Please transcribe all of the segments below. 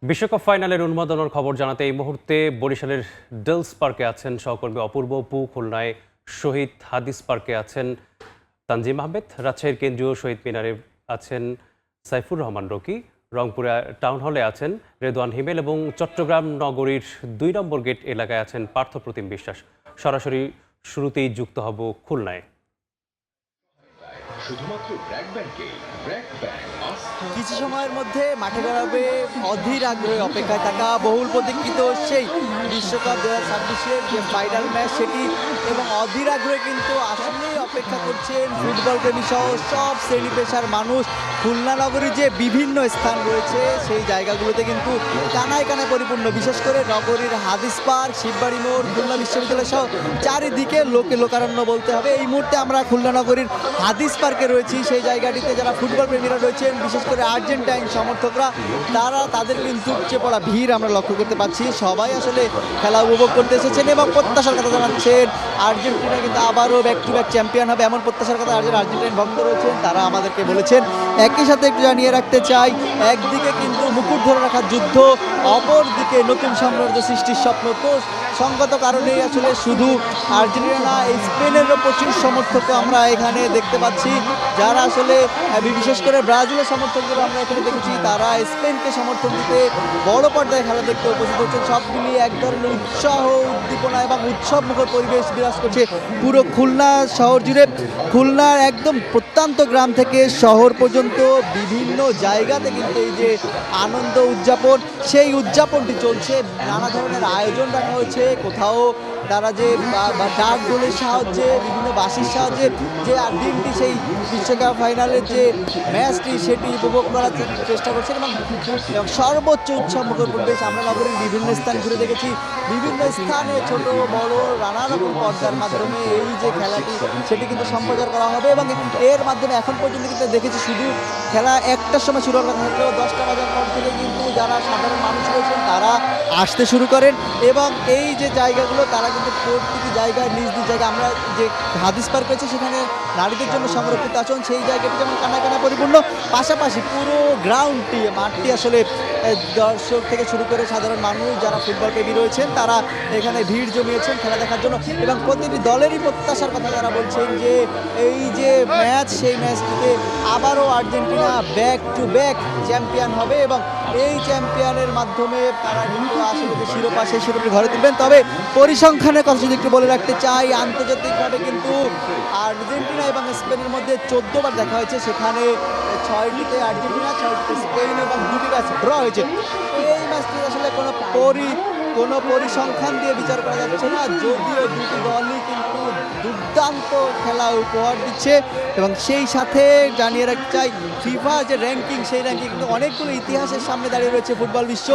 বিশ্বকাপ ফাইনালের উন্মাদনার খবর জানাতে এই মুহূর্তে বরিশালের ডেলস পার্কে আছেন সহকর্মী অপূর্ব অপু, খুলনায় শহীদ হাদিস পার্কে আছেন তানজিম আহমেদ, রাজশাহীর কেন্দ্রীয় শহীদ মিনারে আছেন সাইফুর রহমান রকি, রংপুরে টাউন হলে আছেন রেদওয়ান হিমেল এবং চট্টগ্রাম নগরীর ২ নম্বর গেট এলাকায় আছেন পার্থপ্রতিম বিশ্বাস। সরাসরি শুরুতেই যুক্ত হব খুলনায়। কিছু সময়ের মধ্যে মাঠে দাঁড়াবে অধীর আগ্রহে অপেক্ষায় থাকা বহুল প্রতীক্ষিত সেই বিশ্বকাপ ২০২৬-এর যে ফাইনাল ম্যাচ সেটি, এবং অধীর আগ্রহে কিন্তু আসলেই অপেক্ষা করছেন ফুটবল প্রেমী সহ সব শ্রেণী পেশার মানুষ। খুলনা নগরীর যে বিভিন্ন স্থান রয়েছে সেই জায়গাগুলোতে কিন্তু কানায় কানায় পরিপূর্ণ, বিশেষ করে নগরীর হাদিস পার্ক, শিববাড়ি মোড়, খুলনা বিশ্ববিদ্যালয় সহ চারিদিকে লোকে লোকারণ্য বলতে হবে। এই মুহূর্তে আমরা খুলনা নগরীর হাদিস পার্কে রয়েছি। সেই জায়গাটিতে যারা ফুটবল প্রেমীরা রয়েছেন, বিশেষ করে আর্জেন্টাইন সমর্থকরা, তাদের কিন্তু উপচে পড়া ভিড় আমরা লক্ষ্য করতে পারছি। সবাই আসলে খেলা উপভোগ করতে এসেছেন এবং প্রত্যাশার কথা জানাচ্ছেন আর্জেন্টিনা কিন্তু আবারও ব্যাক টু ব্যাক চ্যাম্পিয়ন হবে, এমন প্রত্যাশার কথা আর্জেন্টাইন ভক্ত রয়েছেন, তারা আমাদেরকে বলেছেন। একই সাথে একটু জানিয়ে রাখতে চাই, একদিকে কিন্তু মুকুট ধরে রাখার যুদ্ধ, অপরদিকে নতুন সাম্রাজ্য সৃষ্টির স্বপ্ন। তো সঙ্গত কারণেই আসলে শুধু আর্জেন্টিনা না, স্পেনেরও প্রচুর সমর্থকও আমরা এখানে দেখতে পাচ্ছি, যারা আসলে বিশেষ করে ব্রাজিলের সমর্থকদের আমরা এখানে দেখেছি, তারা স্পেনকে সমর্থন দিতে বড় পর্দায় খেলা দেখতে উপস্থিত হচ্ছেন। সব মিলিয়ে এক ধরনের উৎসাহ, উদ্দীপনা এবং উৎসবমুখর পরিবেশ বিরাজ করছে পুরো খুলনা শহর জুড়ে। খুলনার একদম প্রত্যন্ত গ্রাম থেকে শহর পর্যন্ত বিভিন্ন জায়গাতে কিন্তু এই যে আনন্দ উদযাপন, সেই উদযাপনটি চলছে। নানা ধরনের আয়োজন রাখা হয়েছে, কোথাও তারা যে ডাক দোলের সাহায্যে, বিভিন্ন বাসির সাহায্যে যে দিনটি সেই বিশ্বকাপ ফাইনালের যে ম্যাচটি সেটি উপভোগ করার চেষ্টা করছেন এবং সর্বোচ্চ উৎসবমুখর পরিবেশ আমরা নগরীর বিভিন্ন স্থান ঘুরে দেখেছি। বিভিন্ন স্থানে ছোট বড় নানা রকম পর্দার মাধ্যমে এই যে খেলাটি সেটি কিন্তু সম্প্রচার করা হবে এবং এর মাধ্যমে এখন পর্যন্ত কিন্তু দেখেছি শুধু খেলা ১টার সময় শুরু হওয়ার কথা থাকলেও ১০টা বাজার পর থেকে কিন্তু যারা সাধারণ মানুষ রয়েছেন তারা আসতে শুরু করেন এবং এই যে জায়গাগুলো তারা কিন্তু প্রতিটি জায়গায় নিজ নিজ জায়গায়, আমরা যে হাদিস পার্ক রয়েছে সেখানে নারীদের জন্য সংরক্ষিত আসন, সেই জায়গাটি যেমন কানায় কানায় পরিপূর্ণ, পাশাপাশি পুরো গ্রাউন্ডটি, মাঠটি আসলে দর্শক থেকে শুরু করে সাধারণ মানুষ যারা ফুটবল প্রেমী রয়েছেন তারা এখানে ভিড় জমিয়েছেন খেলা দেখার জন্য এবং প্রতিটি দলেরই প্রত্যাশার কথা যারা বলছেন যে এই যে ম্যাচ, সেই ম্যাচটিতে আবারও Argentina back to back champion হবে এবং এই চ্যাম্পিয়নের মাধ্যমে তারা কিন্তু আসলে যে শিরোপা, সেই শিরোপাটি ঘরে তুলবেন। তবে পরিসংখ্যানের কথা যদি একটু বলে রাখতে চাই, আন্তর্জাতিকভাবে কিন্তু আর্জেন্টিনা এবং স্পেনের মধ্যে 14 বার দেখা হয়েছে, সেখানে 6টিতে আর্জেন্টিনা, 6টিতে স্পেন এবং 2টি ম্যাচ ড্র হয়েছে। এই ম্যাচটি আসলে কোনো পরিসংখ্যান দিয়ে বিচার করা যাচ্ছে না, যদিও দুটি দলই কিন্তু দুর্দান্ত খেলা উপহার দিচ্ছে এবং সেই সাথে জানিয়ে রাখতে চাই ফিফা যে র্যাঙ্কিং, সেই র্যাঙ্কিং কিন্তু অনেকগুলো ইতিহাসের সামনে দাঁড়িয়ে রয়েছে ফুটবল বিশ্ব।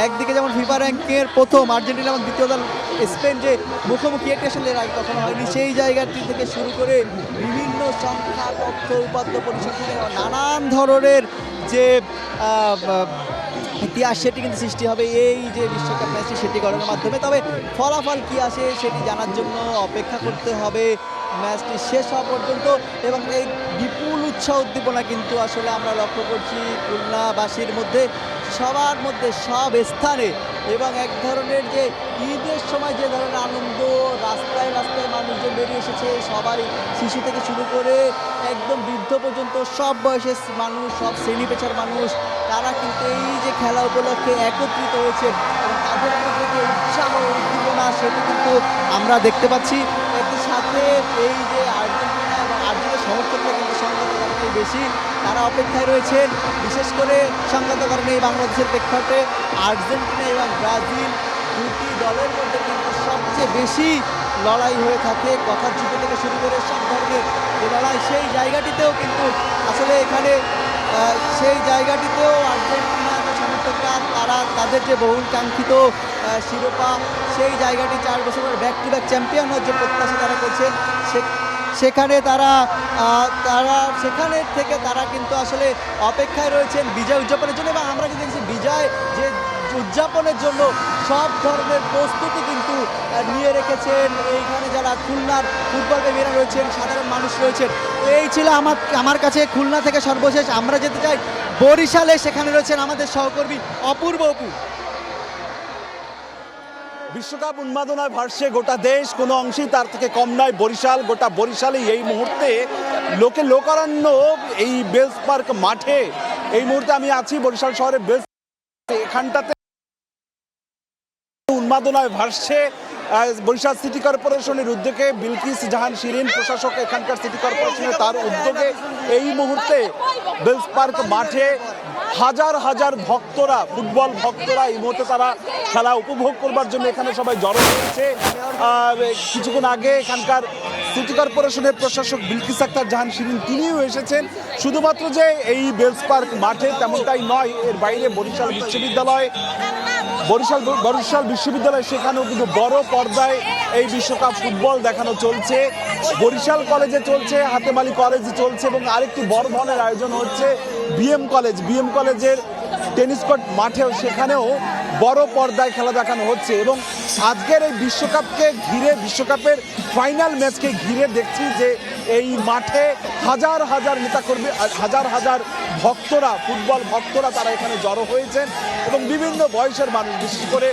একদিকে যেমন ফিফা র্যাঙ্কিংয়ের প্রথম আর্জেন্টিনা এবং দ্বিতীয় দল স্পেন যে মুখোমুখি এটি আসলে এর আগে কখনো হয়নি, সেই জায়গাটি থেকে শুরু করে বিভিন্ন সংখ্যা, তথ্য, উপাত্ত, পরিসংখ্যান, নানান ধরনের যে ইতিহাস সেটি কিন্তু সৃষ্টি হবে এই যে বিশ্বকাপ ম্যাচটি সেটি গড়ানোর মাধ্যমে। তবে ফলাফল কী আসে সেটি জানার জন্য অপেক্ষা করতে হবে ম্যাচটি শেষ হওয়া পর্যন্ত এবং এই বিপুল উৎসাহ উদ্দীপনা কিন্তু আসলে আমরা লক্ষ্য করছি খুলনাবাসীর মধ্যে, সবার মধ্যে, সব স্থানে এবং এক ধরনের যে ঈদের সময় যে ধরনের আনন্দ, রাস্তায় রাস্তায় মানুষজন বেরিয়ে এসেছে, সবাই শিশু থেকে শুরু করে একদম বৃদ্ধ পর্যন্ত সব বয়সের মানুষ, সব শ্রেণী পেশার মানুষ, তারা কিন্তু এই যে খেলা উপলক্ষে একত্রিত হয়েছে এবং তাদের মধ্যে যে উৎসাহ উদ্দীপনা সেটি কিন্তু আমরা দেখতে পাচ্ছি। একই সাথে এই যে আর্জেন্টিনা এবং আর্জেন্টিনার সমর্থকরা কিন্তু সংগত কারণেই বেশি, তারা অপেক্ষায় রয়েছেন, বিশেষ করে সংগত কারণে এই বাংলাদেশের প্রেক্ষাপটে আর্জেন্টিনা এবং ব্রাজিল দুটি দলের মধ্যে কিন্তু সবচেয়ে বেশি লড়াই হয়ে থাকে, কথার যুদ্ধ থেকে শুরু করে সব ধরনের যে লড়াই, সেই জায়গাটিতেও কিন্তু আসলে এখানে সেই জায়গাটিতেও আর্জেন্টিনার সমর্থকরা তারা তাদের যে বহুল কাঙ্ক্ষিত শিরোপা, সেই জায়গাটি 4 বছর পর ব্যাক টু ব্যাক চ্যাম্পিয়ন হওয়ার যে প্রত্যাশা তারা করছেন, সেখানে সেখানে থেকে তারা কিন্তু আসলে অপেক্ষায় রয়েছেন বিজয় উদযাপনের জন্য এবং আমরা কিন্তু দেখছি বিজয় যে উদযাপনের জন্য সব ধরনের প্রস্তুতি কিন্তু নিয়ে রেখেছেন এইখানে যারা খুলনার ফুটবল প্রেমীরা রয়েছেন, সাধারণ মানুষ রয়েছেন। তো এই ছিল আমার কাছে খুলনা থেকে সর্বশেষ। আমরা যেতে চাই বরিশালে, সেখানে রয়েছেন আমাদের সহকর্মী অপূর্ব অপু। বিশ্বকাপ উন্মাদনায় ভাসছে গোটা দেশ, কোনো অংশেই তার থেকে কম নয় বরিশাল। গোটা বরিশালে এই মুহূর্তে লোকারণ্য এই বেলস পার্ক মাঠে। এই মুহূর্তে আমি আছি বরিশাল শহরের বেলস, এখানটাতে উন্মাদনায় ভাসছে। বরিশাল সিটি কর্পোরেশনের উদ্যোগে বিলকিস জাহান শিরিন প্রশাসক এখানকার সিটি কর্পোরেশনের, তার উদ্যোগে এই মুহূর্তে বেলস পার্ক মাঠে হাজার হাজার ভক্তরা, ফুটবল ভক্তরা এই মুহূর্তে তারা খেলা উপভোগ করবার জন্য এখানে সবাই জড়ো হয়েছে। কিছুক্ষণ আগে এখানকার সিটি কর্পোরেশনের প্রশাসক বিলকিস আক্তার জাহান শিরিন তিনিও এসেছেন। শুধুমাত্র যে এই বেলস পার্ক মাঠে তেমনটাই নয়, এর বাইরে বরিশাল বিশ্ববিদ্যালয় সেখানেও কিন্তু বড় পর্দায় এই বিশ্বকাপ ফুটবল দেখানো চলছে। বরিশাল কলেজে চলছে, হাতেমালি কলেজে চলছে এবং আরেকটি বড় ধরনের আয়োজন হচ্ছে বিএম কলেজের টেনিস কোর্ট মাঠেও, সেখানেও বড় পর্দায় খেলা দেখানো হচ্ছে। এবং আজকের এই বিশ্বকাপকে ঘিরে, বিশ্বকাপের ফাইনাল ম্যাচকে ঘিরে দেখছি যে এই মাঠে হাজার হাজার নেতাকর্মী, হাজার হাজার ভক্তরা, ফুটবল ভক্তরা তারা এখানে জড়ো হয়েছেন এবং বিভিন্ন বয়সের মানুষ, বিশেষ করে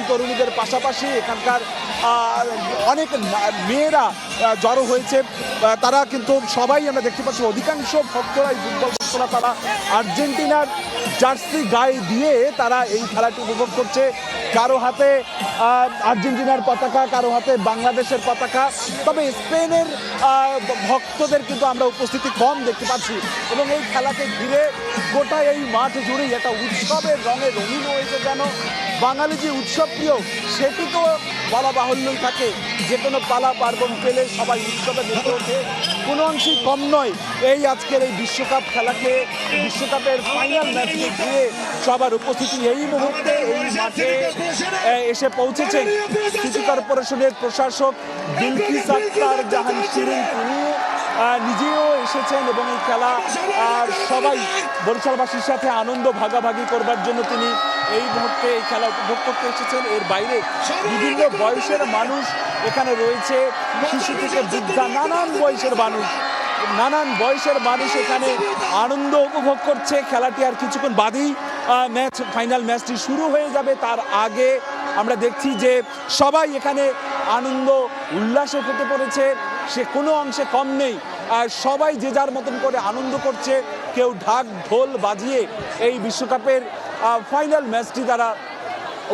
তরুণীদের পাশাপাশি এখানকার অনেক মেয়েরা জড়ো হয়েছে। তারা কিন্তু সবাই আমরা দেখতে পাচ্ছি, অধিকাংশ ভক্তরাই, ফুটবল ভক্তরা, তারা আর্জেন্টিনার জার্সি গায়ে দিয়ে তারা এই খেলাটি উপভোগ করছে। কারো হাতে আর্জেন্টিনার পতাকা, কারো হাতে বাংলাদেশের পতাকা। তবে স্পেনের ভক্তদের কিন্তু আমরা উপস্থিতি কম দেখতে পাচ্ছি এবং এই খেলাকে ঘিরে গোটা এই মাঠ জুড়েই একটা উৎসবের রঙে রঙিন হয়েছে। যেন বাঙালি যে উৎসব প্রিয় সেটি তো বলা বাহুল্যই থাকে, যে কোনো পালা পার্বণ পেলে সবাই উৎসবে মেতে ওঠে, কোনো অংশেই কম নয়। এই আজকের এই বিশ্বকাপ খেলাকে, বিশ্বকাপের ফাইনাল ম্যাচকে ঘিরে সবার উপস্থিতি এই মুহূর্তে এই মাঠে এসে পৌঁছেছেন সিটি কর্পোরেশনের প্রশাসক বিলকিস আক্তার জাহান শিরিন। তিনি নিজেও এসেছেন এবং এই খেলা আর সবাই বরিশালবাসীর সাথে আনন্দ ভাগাভাগি করবার জন্য তিনি এই মুহূর্তে এই খেলা উপভোগ করতে এসেছেন। এর বাইরে বিভিন্ন বয়সের মানুষ এখানে রয়েছে, শিশু থেকে বৃদ্ধা, নানান বয়সের মানুষ এখানে আনন্দ উপভোগ করছে। খেলাটি আর কিছুক্ষণ বাদেই ফাইনাল ম্যাচটি শুরু হয়ে যাবে। তার আগে আমরা দেখছি যে সবাই এখানে আনন্দ উল্লাসে ফেটে পড়েছে, সে কোনো অংশে কম নেই। আর সবাই যে যার মতন করে আনন্দ করছে, কেউ ঢাক ঢোল বাজিয়ে এই বিশ্বকাপের ফাইনাল ম্যাচটি তারা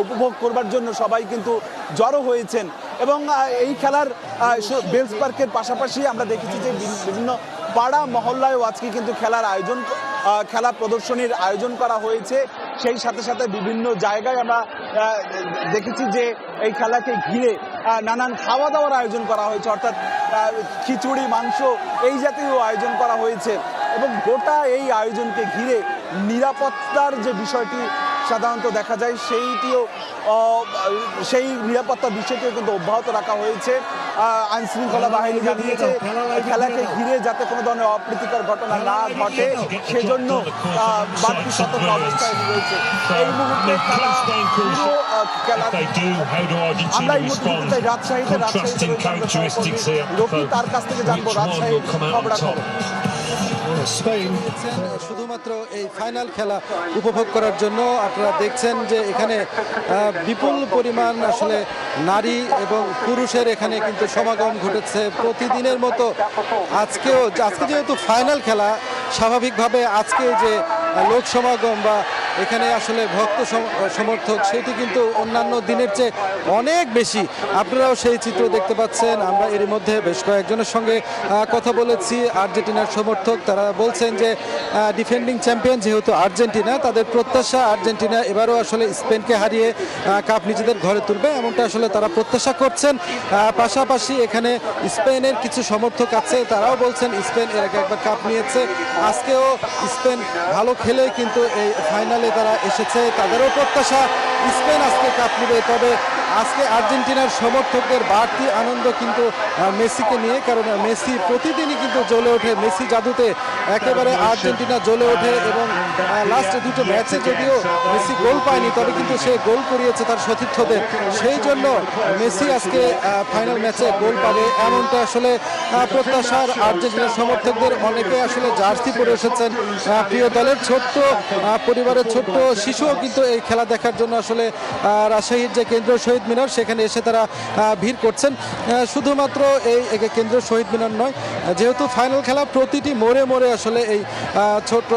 উপভোগ করবার জন্য সবাই কিন্তু জড়ো হয়েছেন। এবং এই খেলার বেলস পার্কের পাশাপাশি আমরা দেখেছি যে বিভিন্ন পাড়া মহল্লায়ও আজকে কিন্তু খেলা প্রদর্শনীর আয়োজন করা হয়েছে। সেই সাথে সাথে বিভিন্ন জায়গায় আমরা দেখেছি যে এই খেলাকে ঘিরে নানান খাওয়া দাওয়ার আয়োজন করা হয়েছে, অর্থাৎ খিচুড়ি, মাংস এই জাতীয় আয়োজন করা হয়েছে। এবং গোটা এই আয়োজনকে ঘিরে নিরাপত্তার যে বিষয়টি সাধারণত দেখা যায়, সেই নিরাপত্তার বিষয়টিও কিন্তু অব্যাহত রাখা হয়েছে। আইন শৃঙ্খলা বাহিনী জানিয়েছে খেলাকে ঘিরে যাতে কোনো ধরনের অপ্রীতিকর ঘটনা না ঘটে, সেজন্য বাড়তি সতর্ক অবস্থায় রয়েছে। এই মুহূর্তে আমরা এই মুহূর্তে রাজশাহীতে রফি, তার কাছ থেকে জানবো রাজশাহীর খবরাখবর। শুধুমাত্র এই ফাইনাল খেলা উপভোগ করার জন্য আপনারা দেখছেন যে এখানে বিপুল পরিমাণ আসলে নারী এবং পুরুষের এখানে কিন্তু সমাগম ঘটেছে প্রতিদিনের মতো। আজকে যেহেতু ফাইনাল খেলা, স্বাভাবিকভাবে আজকে যে লোক সমাগম বা এখানে আসলে ভক্ত সমর্থক সেটি কিন্তু অন্যান্য দিনের চেয়ে অনেক বেশি। আপনারাও সেই চিত্র দেখতে পাচ্ছেন। আমরা এর মধ্যে বেশ কয়েকজনের সঙ্গে কথা বলেছি, আর্জেন্টিনার সমর্থক। তারা বলছেন যে ডিফেন্ডিং চ্যাম্পিয়ন যেহেতু আর্জেন্টিনা, তাদের প্রত্যাশা আর্জেন্টিনা এবারও আসলে স্পেনকে হারিয়ে কাপ নিজেদের ঘরে তুলবে, এমনটা আসলে তারা প্রত্যাশা করছেন। পাশাপাশি এখানে স্পেনের কিছু সমর্থক আছে, তারাও বলছেন স্পেন এর আগে একবার কাপ নিয়েছে, আজকেও স্পেন ভালো খেলে কিন্তু এই ফাইনালে তারা এসেছে, তাদেরও প্রত্যাশা স্পেন আজকে কাপ নেবে। তবে আজকে আর্জেন্টিনার সমর্থকদের বাড়তি আনন্দ কিন্তু মেসিকে নিয়ে, কারণ মেসি প্রতিদিনই কিন্তু জ্বলে ওঠে, মেসি জাদুতে একেবারে আর্জেন্টিনা জ্বলে ওঠে। এবং লাস্ট দুটো ম্যাচে যদিও মেসি গোল পায়নি, তবে কিন্তু সে গোল করিয়েছে তার সতীর্থদের, সেই জন্য মেসি আজকে ফাইনাল ম্যাচে গোল পাবে এমনটা আসলে প্রত্যাশার আর্জেন্টিনার সমর্থকদের। অনেকে আসলে জার্সি পরে এসেছেন প্রিয় দলের, ছোট্ট পরিবারের ছোট্ট শিশুও কিন্তু এই খেলা দেখার জন্য আসলে রাজশাহীর যে কেন্দ্রীয় শহীদ মিনার সেখানে এসে তারা ভিড় করছেন। শুধুমাত্র এই কেন্দ্রীয় শহীদ মিনার নয়, যেহেতু ফাইনাল খেলা প্রতিটি মোড়ে মোড়ে আসলে এই ছোট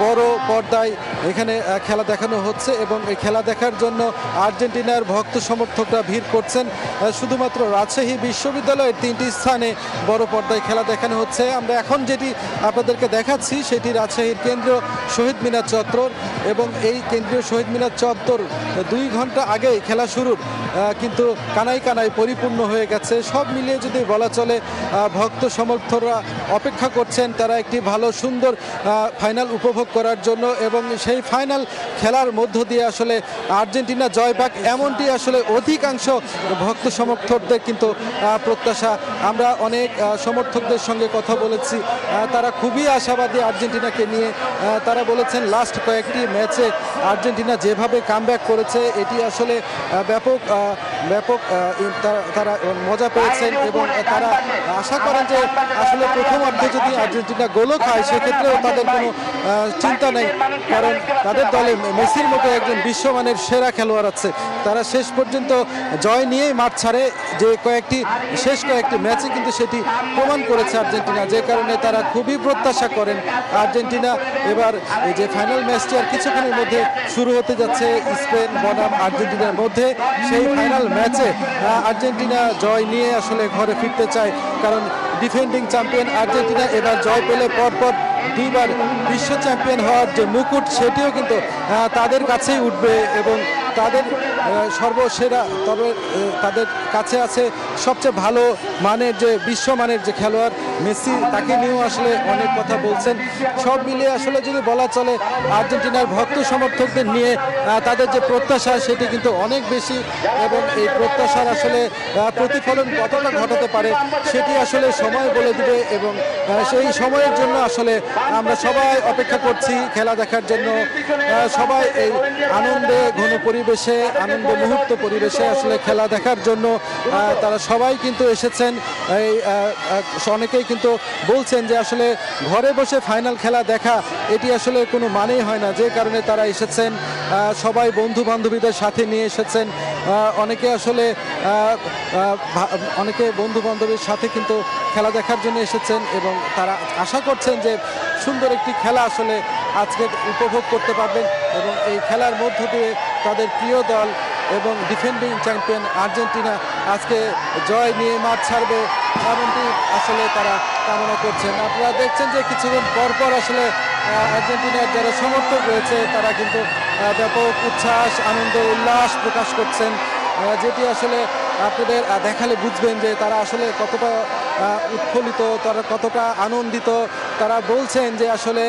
বড় পর্দায় এখানে খেলা দেখানো হচ্ছে এবং এই খেলা দেখার জন্য আর্জেন্টিনার ভক্ত সমর্থকরা ভিড় করছেন। শুধুমাত্র রাজশাহী বিশ্ববিদ্যালয়ের 3টি স্থানে বড় পর্দায় খেলা দেখানো হচ্ছে। আমরা এখন যেটি আপনাদেরকে দেখাচ্ছি সেটি রাজশাহীর কেন্দ্রীয় শহীদ মিনার চত্বর, এবং এই কেন্দ্রীয় শহীদ মিনার চত্বর 2 ঘন্টা আগেই খেলা শুরুর কিন্তু কানায় কানায় পরিপূর্ণ হয়ে গেছে। সব মিলিয়ে যদি বলা চলে ভক্ত সমর্থকরা অপেক্ষা করছেন তারা একটি ভালো সুন্দর ফাইনাল উপভোগ করার জন্য, এবং সেই ফাইনাল খেলার মধ্য দিয়ে আসলে আর্জেন্টিনা জয় পাক এমনটি আসলে অধিকাংশ ভক্ত সমর্থকদের কিন্তু প্রত্যাশা। আমরা অনেক সমর্থকদের সঙ্গে কথা বলেছি, তারা খুবই আশাবাদী আর্জেন্টিনাকে নিয়ে। তারা বলেছেন লাস্ট কয়েকটি ম্যাচে আর্জেন্টিনা যেভাবে কামব্যাক করেছে এটি আসলে ব্যাপক তারা মজা পেয়েছেন, এবং তারা আশা করেন যে আসলে প্রথমার্ধে যদি আর্জেন্টিনা গোলও খায় সেক্ষেত্রেও তাদের কোনো চিন্তা নেই, কারণ তাদের দলে মেসির মতো একজন বিশ্বমানের সেরা খেলোয়াড় আছে। তারা শেষ পর্যন্ত জয় নিয়েই মাঠ ছাড়ে, যে শেষ কয়েকটি ম্যাচে কিন্তু সেটি প্রমাণ করেছে আর্জেন্টিনা, যে কারণে তারা খুবই প্রত্যাশা করেন আর্জেন্টিনা এবার এই যে ফাইনাল ম্যাচটি আর কিছুক্ষণের মধ্যে শুরু হতে যাচ্ছে স্পেন বনাম আর্জেন্টিনার মধ্যে, সেই ফাইনাল ম্যাচে আর্জেন্টিনা জয় নিয়ে আসলে ঘরে ফিরতে চায়, কারণ ডিফেন্ডিং চ্যাম্পিয়ন আর্জেন্টিনা এবার জয় পেলে পরপর 2বার বিশ্ব চ্যাম্পিয়ন হওয়ার যে মুকুট সেটিও কিন্তু তাদের কাছেই উঠবে, এবং তাদের সর্বসেরা, তবে তাদের কাছে আছে সবচেয়ে ভালো মানের যে বিশ্বমানের যে খেলোয়াড় মেসি, তাকে নিয়েও আসলে অনেক কথা বলছেন। সব মিলিয়ে আসলে যদি বলা চলে আর্জেন্টিনার ভক্ত সমর্থকদের নিয়ে তাদের যে প্রত্যাশা সেটি কিন্তু অনেক বেশি, এবং এই প্রত্যাশার আসলে প্রতিফলন কতটা ঘটাতে পারে সেটি আসলে সময় বলে দিবে, এবং সেই সময়ের জন্য আসলে আমরা সবাই অপেক্ষা করছি খেলা দেখার জন্য। সবাই এই আনন্দে ঘন পরিবেশে, আনন্দ মুহূর্ত পরিবেশে আসলে খেলা দেখার জন্য তারা সবাই কিন্তু এসেছেন। এই অনেকেই কিন্তু বলছেন যে আসলে ঘরে বসে ফাইনাল খেলা দেখা এটি আসলে কোনো মানেই হয় না, যে কারণে তারা এসেছেন। সবাই বন্ধু বান্ধবীদের সাথে নিয়ে এসেছেন, অনেকে আসলে অনেকে বন্ধু বান্ধবীর সাথে কিন্তু খেলা দেখার জন্য এসেছেন, এবং তারা আশা করছেন যে সুন্দর একটি খেলা আসলে আজকে উপভোগ করতে পারবেন, এবং এই খেলার মধ্য দিয়ে তাদের প্রিয় দল এবং ডিফেন্ডিং চ্যাম্পিয়ন আর্জেন্টিনা আজকে জয় নিয়ে মাঠ ছাড়বে এমনটি আসলে তারা কামনা করছেন। আপনারা দেখছেন যে কিছুক্ষণ পরপর আসলে আর্জেন্টিনার যারা সমর্থক রয়েছে তারা কিন্তু ব্যাপক উচ্ছ্বাস, আনন্দ, উল্লাস প্রকাশ করছেন, যেটি আসলে আপনাদের দেখালে বুঝবেন যে তারা আসলে কতটা উৎফুল্লিত, তারা কতটা আনন্দিত। তারা বলছেন যে আসলে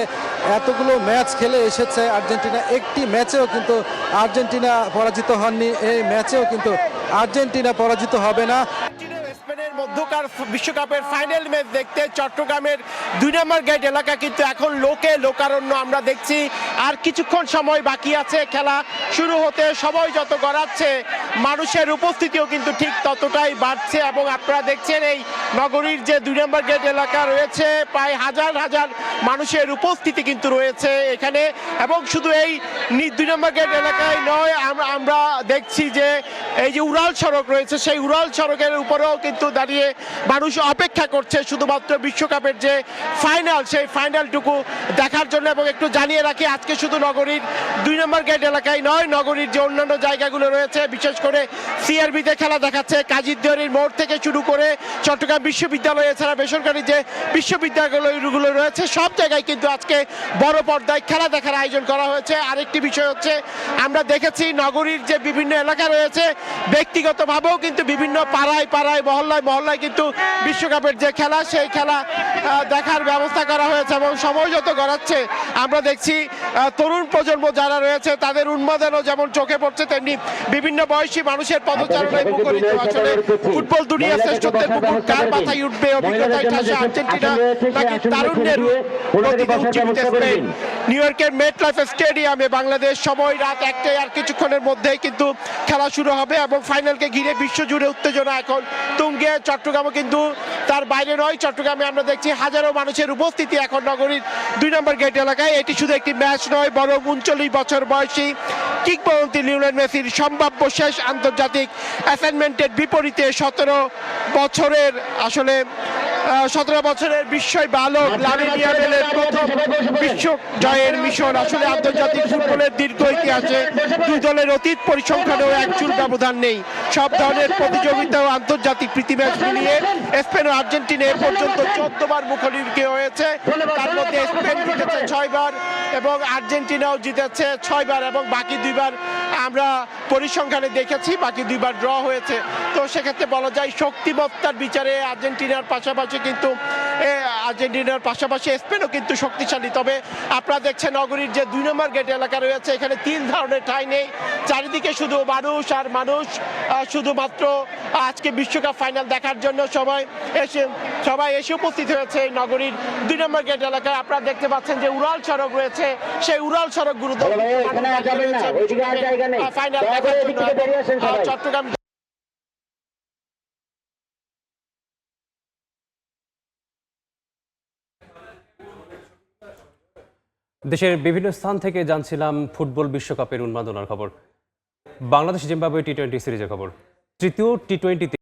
এতগুলো ম্যাচ খেলে এসেছে আর্জেন্টিনা, একটি ম্যাচেও কিন্তু আর্জেন্টিনা পরাজিত হননি, এই ম্যাচেও কিন্তু আর্জেন্টিনা পরাজিত হবে না। স্পেনের মধ্যকার বিশ্বকাপের ফাইনাল ম্যাচ দেখতে চট্টগ্রামের 2 নম্বর গেট এলাকা কিন্তু এখন লোকারণ্য আমরা দেখছি। আর কিছুক্ষণ সময় বাকি আছে খেলা শুরু হতে, সবাই যত গড়াচ্ছে মানুষের উপস্থিতিও কিন্তু ঠিক ততটাই বাড়ছে, এবং আপনারা দেখছেন এই নগরীর যে 2 নম্বর গেট এলাকা রয়েছে প্রায় হাজার হাজার মানুষের উপস্থিতি কিন্তু রয়েছে এখানে। এবং শুধু এই 2 নম্বর গেট এলাকায় নয়, আমরা দেখছি যে এই যে উড়াল সড়ক রয়েছে সেই উড়াল সড়কের উপরেও কিন্তু দাঁড়িয়ে মানুষ অপেক্ষা করছে শুধুমাত্র বিশ্বকাপের যে ফাইনাল সেই ফাইনালটুকু দেখার জন্য। এবং একটু জানিয়ে রাখি আজকে শুধু নগরীর 2 নম্বর গেট এলাকায় নয়, নগরীর যে অন্যান্য জায়গাগুলো রয়েছে বিশেষ করে সিআরবিতে খেলা দেখাচ্ছে, কাজীরদিয়ারির মোড় থেকে শুরু করে চট্টগ্রাম বিশ্ববিদ্যালয় এছাড়া বেসরকারি যে বিশ্ববিদ্যালয়গুলো রয়েছে সব জায়গায় কিন্তু আজকে বড় পর্দায় খেলা দেখার আয়োজন করা হয়েছে। আরেকটি বিষয় হচ্ছে আমরা দেখেছি নগরীর যে বিভিন্ন এলাকা রয়েছে ব্যক্তিগতভাবেও কিন্তু বিভিন্ন পাড়ায় পাড়ায় মহল্লায় মহল্লায় কিন্তু বিশ্বকাপের যে খেলা সেই খেলা দেখার ব্যবস্থা করা হয়েছে এবং সময় যত গড়াচ্ছে আমরা দেখছি তরুণ প্রজন্ম যারা রয়েছে তাদের উন্মাদনও যেমন চোখে পড়ছে, তেমনি বিভিন্ন বয়সী মানুষের পদচারণায় মুখরিত। আসলে ফুটবল দুনিয়া শ্রেষ্ঠত্বের পুকুর কার মাথায় উঠবে, অভিজ্ঞতায় ঠাসা আর্জেন্টিনা নাকি তারুণ্যের গতিতে উজ্জীবিত স্পেন। নিউ ইয়র্কের মেটলাইফ স্টেডিয়ামে বাংলাদেশ সময় রাত 1টায়, আর কিছুক্ষণের মধ্যেই কিন্তু খেলা শুরু হবে এবং ফাইনালকে ঘিরে বিশ্বজুড়ে উত্তেজনা এখন তুঙ্গে। চট্টগ্রামও কিন্তু তার বাইরে নয়, চট্টগ্রামে আমরা দেখছি হাজারো মানুষের উপস্থিতি এখন নগরীর 2 নম্বর গেট এলাকায়। এটি শুধু একটি ম্যাচ নয়, বরং 39 বছর বয়সী কিংবদন্তি লিওনেল মেসির সম্ভাব্য শেষ আন্তর্জাতিক অ্যাসাইনমেন্টের বিপরীতে 17 বছরের বিস্ময় বালক লামিন ইয়ামালের প্রথম বিশ্ব জয়ের মিশন। আসলে আন্তর্জাতিক ফুটবলের দীর্ঘ ইতিহাসে দুই দলের অতীত পরিসংখ্যানেও এক চুল ব্যবধান নেই। সব ধরনের প্রতিযোগিতা ও আন্তর্জাতিক প্রীতি ম্যাচ মিলিয়ে স্পেন ও আর্জেন্টিনা এ পর্যন্ত 14 বার মুখোমুখি হয়েছে। তার মধ্যে স্পেন জিতেছে 6 বার এবং আর্জেন্টিনাও জিতেছে 6 বার এবং বাকি 2 বার আমরা পরিসংখ্যানে দেখেছি, বাকি 2 বার ড্র হয়েছে। তো সেক্ষেত্রে বলা যায় শক্তিমত্তার বিচারে আর্জেন্টিনার পাশাপাশি স্পেনও কিন্তু শক্তিশালী। তবে আপনারা দেখছেন নগরীর যে 2 নম্বর গেট এলাকা রয়েছে, এখানে 3 ধরনের ঠাঁই নেই, চারিদিকে শুধু মানুষ আর মানুষ। শুধুমাত্র আজকে বিশ্বকাপ ফাইনাল দেখার জন্য সবাই এসে উপস্থিত হয়েছে এই নগরীর 2 নম্বর গেট এলাকায়। আপনারা দেখতে পাচ্ছেন যে উড়াল সড়ক রয়েছে, সেই উড়াল সড়কগুলোতে ফাইনাল দেখার জন্য চট্টগ্রাম দেশের বিভিন্ন স্থান থেকে জানছিলাম ফুটবল বিশ্বকাপের উন্মাদনার খবর। বাংলাদেশ জিম্বাবুয়ে টি-20 সিরিজের খবর। তৃতীয় টি-20তে